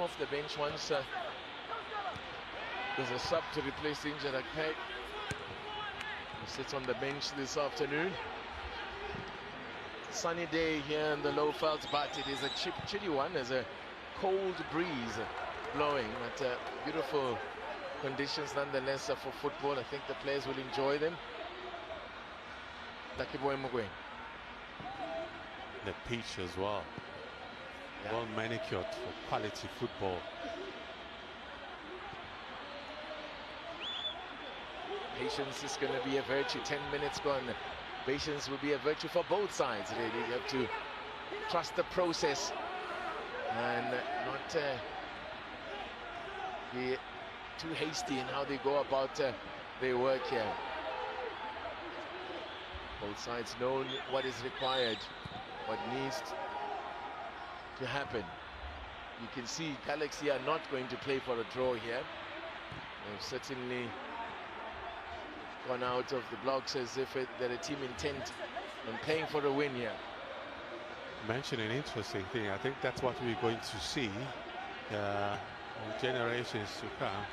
Off the bench once there's a sub to replace the injured Akpay, who sits on the bench this afternoon. Sunny day here in the low felt, but it is a chilly one. There's a cold breeze blowing, but beautiful conditions nonetheless for football. I think the players will enjoy them. Lucky boy Mugwe. The pitch as well. Yeah. Well manicured for quality football. Patience is going to be a virtue. 10 minutes gone. Patience will be a virtue for both sides, really. You have to trust the process and not be too hasty in how they go about their work here. Both sides know what is required, what needs to happen. You can see Galaxy are not going to play for a draw here. They've certainly gone out of the blocks as if they're a team intent on playing for a win here. Mention an interesting thing. I think that's what we're going to see in generations to come.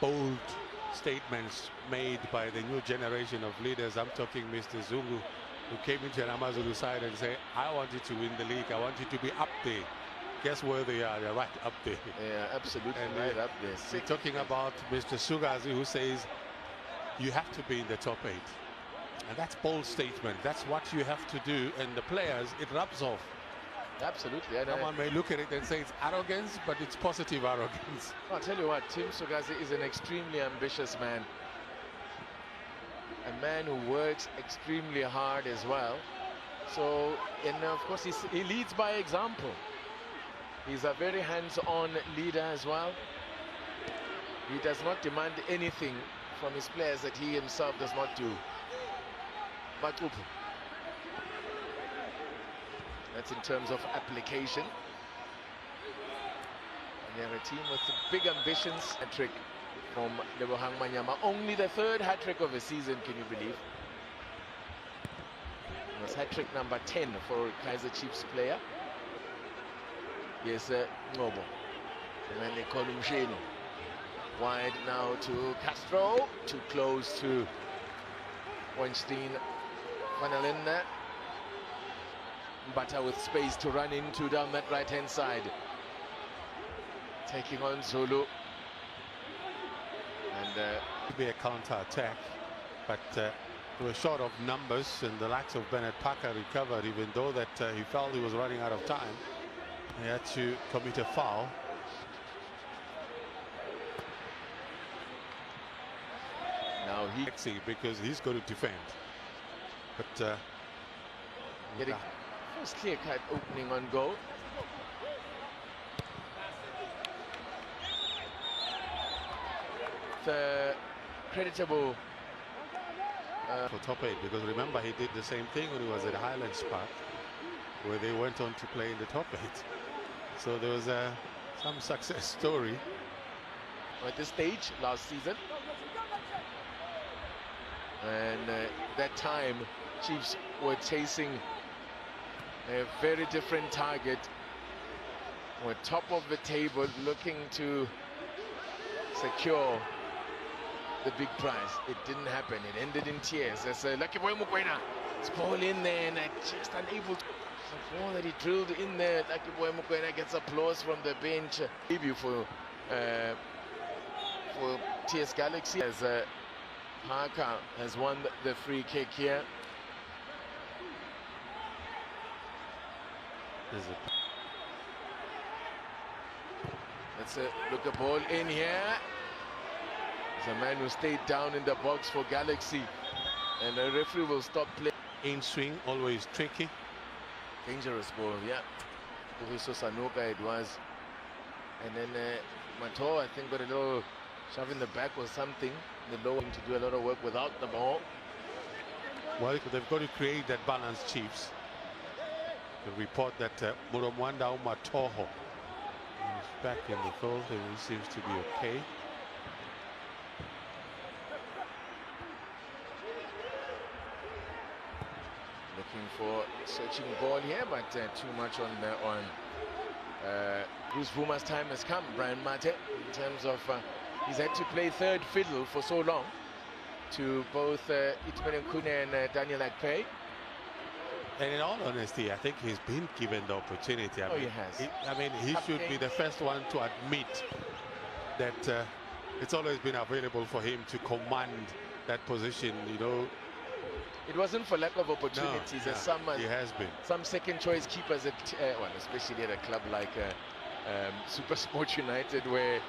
Bold statements made by the new generation of leaders. I'm talking Mr. Zungu, who came into an Amazulu side and said, I want you to win the league. I want you to be up there. Guess where they are? They're right up there. Yeah, absolutely, and right up there. We're talking about Mr. Sugazi, who says you have to be in the top 8. And that's bold statement. That's what you have to do. And the players, it rubs off. Absolutely. And someone may look at it and say it's arrogance, but it's positive arrogance. I'll tell you what, Tim Sugazi is an extremely ambitious man. A man who works extremely hard as well. So, and of course, he leads by example. He's a very hands-on leader as well. He does not demand anything from his players that he himself does not do. But that's in terms of application. And they're a team with big ambitions. Hat-trick from Lebohang Manyama. Only the 3rd hat-trick of the season, can you believe? It was hat-trick number 10 for Kaizer Chiefs player. Yes, Ngobo. And then they call him Sheno. Wide now to Castro. Too close to Weinstein. Vanalena. Bata with space to run into down that right-hand side. Taking on Zulu. And it'll be a counter-attack, but they were short of numbers, and the likes of Bernard Parker recovered, even though that he felt he was running out of time. He had to commit a foul. Now because he's going to defend. But getting first clear-cut opening on goal. The creditable for top 8, because remember he did the same thing when he was at Highlands Park, where they went on to play in the top 8. So there was some success story at this stage last season, and that time Chiefs were chasing a very different target. Were top of the table, looking to secure the big prize. It didn't happen. It ended in tears. As Lucky Boy Mukwena, it's ball in there and just unable to. The ball that he drilled in there. Lucky Boy Mukwena gets applause from the bench. Debut for TS Galaxy, as Parker has won the free kick here. Let's look a ball in here. There's a man who stayed down in the box for Galaxy, and the referee will stop play. In swing, always tricky. Dangerous ball, yeah. Uhiso Sanoka it was. And then Mato, I think, got a little shove in the back or something. The low to do a lot of work without the ball. Well, they've got to create that balance, Chiefs. The report that Muromwanda Umatoho is back in the fold, and he seems to be okay. Looking for searching ball here, but too much on Bruce Vuma's time has come, Brian Mate, in terms of he's had to play third fiddle for so long to both Itumeleng Khune and Daniel Akpeyi. And in all honesty, I think he's been given the opportunity. He has. He should be the first one to admit that it's always been available for him to command that position, you know. It wasn't for lack of opportunities. No, As he has been. Some second choice keepers at especially at a club like Super Sport United, where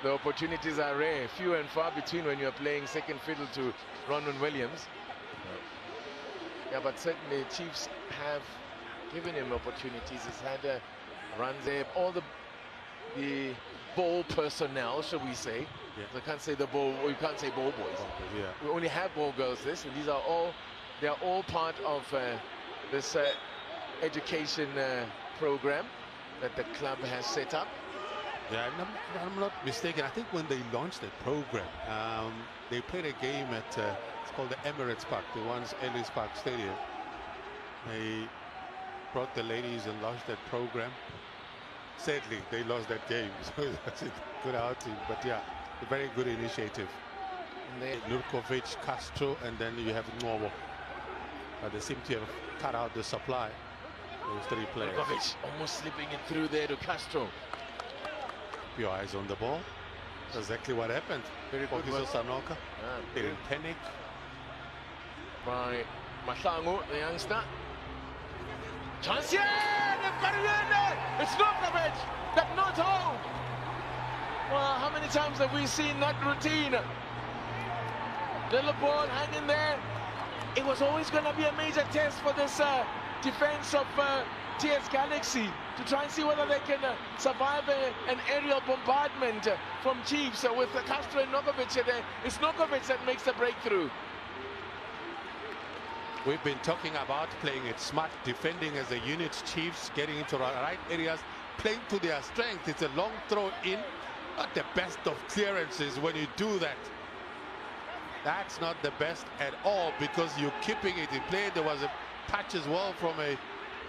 the opportunities are rare, few and far between when you're playing second fiddle to Ronwen Williams. Yeah, but certainly Chiefs have given him opportunities. He's had runs there. All the ball personnel, shall we say? Yeah. I can't say the ball. You can't say ball boys. Yeah. We only have ball girls. And these are all. They are all part of this education program that the club has set up. Yeah, I'm not mistaken. I think when they launched the program, they played a game at it's called the Emirates Park, the once Ellis Park Stadium. They brought the ladies and launched that program. Sadly, they lost that game, so that's a good outing. But yeah, a very good initiative. Nurkovic, Castro, and then you have Ngobo. They seem to have cut out the supply. Those three players. Nurkovic almost slipping it through there to Castro. Keep your eyes on the ball. That's exactly what happened. Very good. Sanoka. They didn't panic. By Mahlangu, the youngster. Chance here! They've got it in there! It's Nurkovic! That not home! Well, how many times have we seen that routine? Little ball hanging there. It was always going to be a major test for this defense of TS Galaxy to try and see whether they can survive an aerial bombardment from Chiefs with Castro and Nurkovic there. It's Nurkovic that makes the breakthrough. We've been talking about playing it smart, defending as a unit. Chiefs getting into the right areas, playing to their strength. It's a long throw in, not the best of clearances when you do that. That's not the best at all because you're keeping it in play. There was a touch as well from a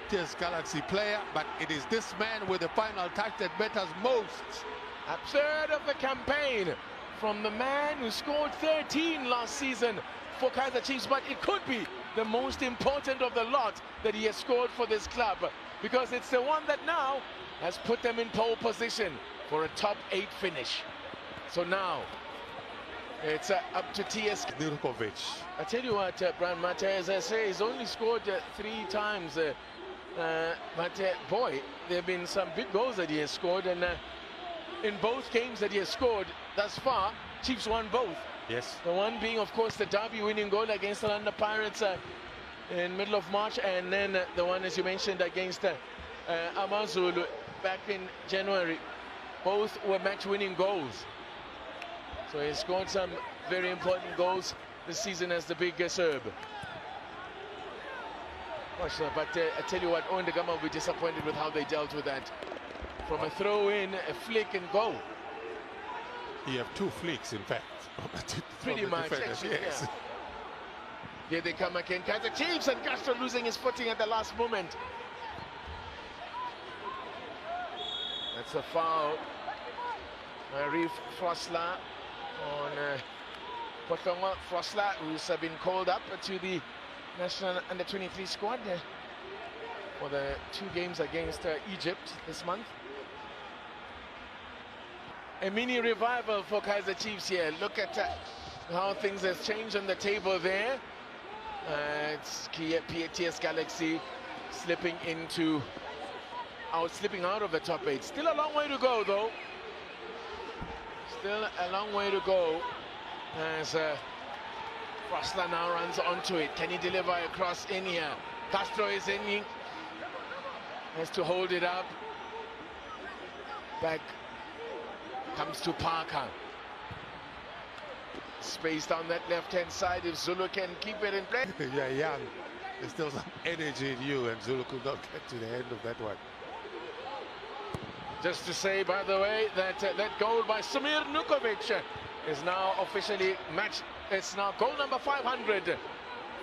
TS Galaxy player, but it is this man with the final touch that matters most. A third of the campaign from the man who scored 13 last season for Kaizer Chiefs, but it could be the most important of the lot that he has scored for this club because it's the one that now has put them in pole position for a top 8 finish. So now it's up to TS Nurkovic. I tell you what, Brian Mate, as I say, he's only scored 3 times. But boy, there have been some big goals that he has scored, and in both games that he has scored thus far, Chiefs won both. Yes. The one being, of course, the derby winning goal against the Orlando Pirates in middle of March, and then the one, as you mentioned, against Amazulu back in January. Both were match-winning goals. So he scored some very important goals this season as the big Serb. But I tell you what, Owen de Gama will be disappointed with how they dealt with that. From a throw-in, a flick, and goal. You have 2 flicks, in fact. Pretty much, actually, yes. Yeah. Here they come again. Kaizer Chiefs, and Castro losing his footing at the last moment. That's a foul. Reef Frosla on Potlongo Frosla, who's been called up to the national under-23 squad for the 2 games against Egypt this month. A mini revival for Kaizer Chiefs here. Look at how things have changed on the table there. It's TS Galaxy slipping out of the top 8. Still a long way to go, though. Still a long way to go as Frosla now runs onto it. Can he deliver across in here? Castro is in. He has to hold it up. Back comes to Parker. Space down that left-hand side if Zulu can keep it in play. You're young. There's still some energy in you, and Zulu could not get to the end of that one. Just to say, by the way, that that goal by Samir Nurkovic is now officially matched. It's now goal number 500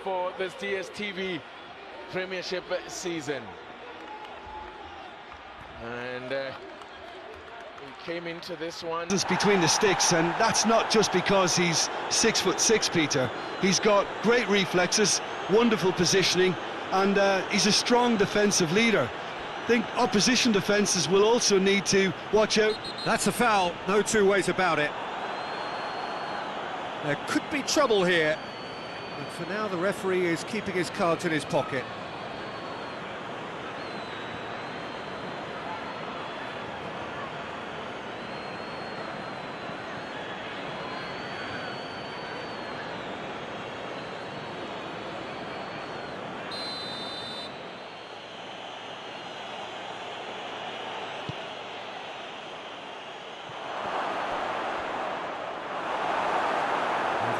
for this DSTV Premiership season. And he came into this one. Between the sticks, and that's not just because he's 6'6", Peter. He's got great reflexes, wonderful positioning, and he's a strong defensive leader. I think opposition defences will also need to watch out. That's a foul, no two ways about it. There could be trouble here, but for now the referee is keeping his cards in his pocket.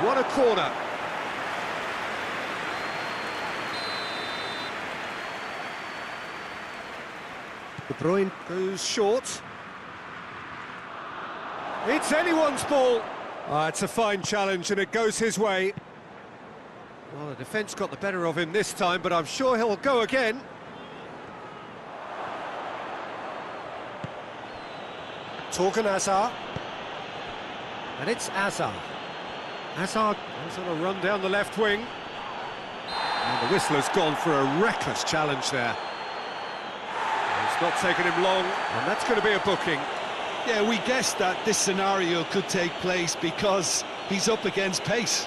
What a corner. De Bruyne goes short. It's anyone's ball. It's a fine challenge and it goes his way. Well, the defence got the better of him this time, but I'm sure he'll go again. Torgan Hazard. And it's Hazard. Hazard goes on a run down the left wing. And the whistler's gone for a reckless challenge there. It's not taken him long, and that's going to be a booking. Yeah, we guessed that this scenario could take place because he's up against pace.